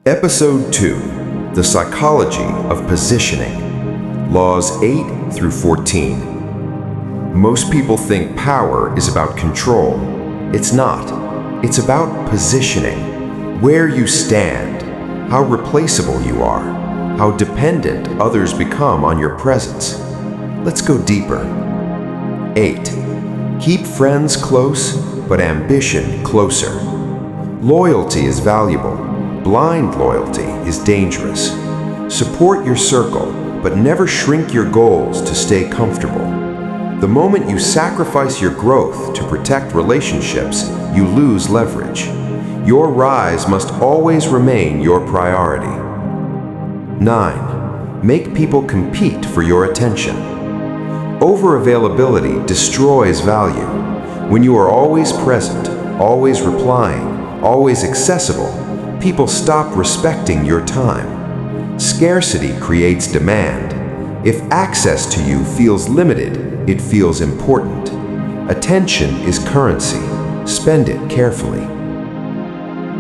Episode 2, The Psychology of Positioning, Laws 8 through 14. Most people think power is about control. It's not. It's about positioning, where you stand, how replaceable you are, how dependent others become on your presence. Let's go deeper. 8. Keep friends close, but ambition closer. Loyalty is valuable. Blind loyalty is dangerous. Support your circle, but never shrink your goals to stay comfortable. The moment you sacrifice your growth to protect relationships, you lose leverage. Your rise must always remain your priority. 9. Make people compete for your attention. Overavailability destroys value. When you are always present, always replying, always accessible, people stop respecting your time. Scarcity creates demand. If access to you feels limited, it feels important. Attention is currency. Spend it carefully.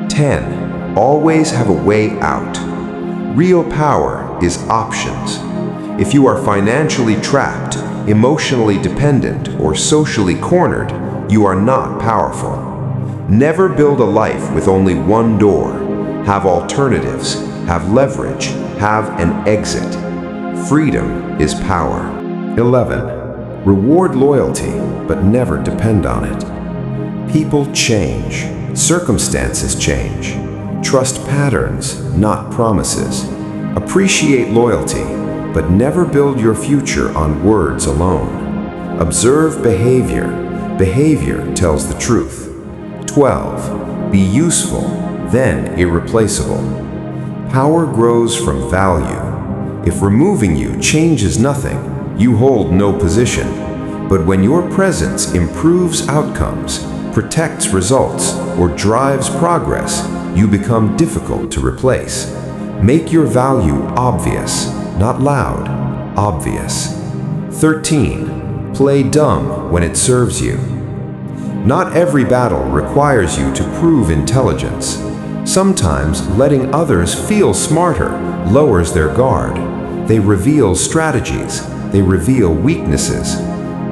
10. Always have a way out. Real power is options. If you are financially trapped, emotionally dependent, or socially cornered, you are not powerful. Never build a life with only one door. Have alternatives, have leverage, have an exit. Freedom is power. 11. Reward loyalty, but never depend on it. People change. Circumstances change. Trust patterns, not promises. Appreciate loyalty, but never build your future on words alone. Observe behavior. Behavior tells the truth. 12. Be useful, then irreplaceable. Power grows from value. If removing you changes nothing, you hold no position. But when your presence improves outcomes, protects results, or drives progress, you become difficult to replace. Make your value obvious, not loud, obvious. 13. Play dumb when it serves you. Not every battle requires you to prove intelligence. Sometimes letting others feel smarter lowers their guard. They reveal strategies. They reveal weaknesses.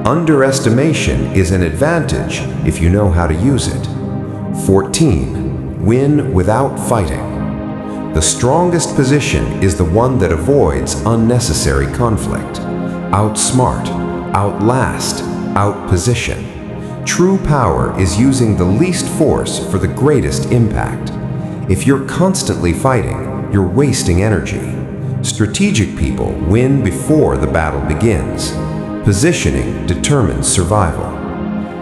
Underestimation is an advantage if you know how to use it. 14. Win without fighting. The strongest position is the one that avoids unnecessary conflict. Outsmart, outlast, outposition. True power is using the least force for the greatest impact. If you're constantly fighting, you're wasting energy. Strategic people win before the battle begins. Positioning determines survival.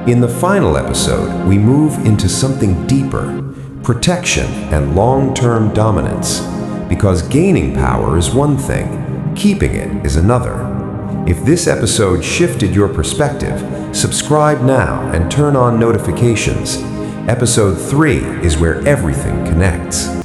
In the final episode, we move into something deeper, protection and long-term dominance. Because gaining power is one thing, keeping it is another. If this episode shifted your perspective, subscribe now and turn on notifications. Episode 3 is where everything connects.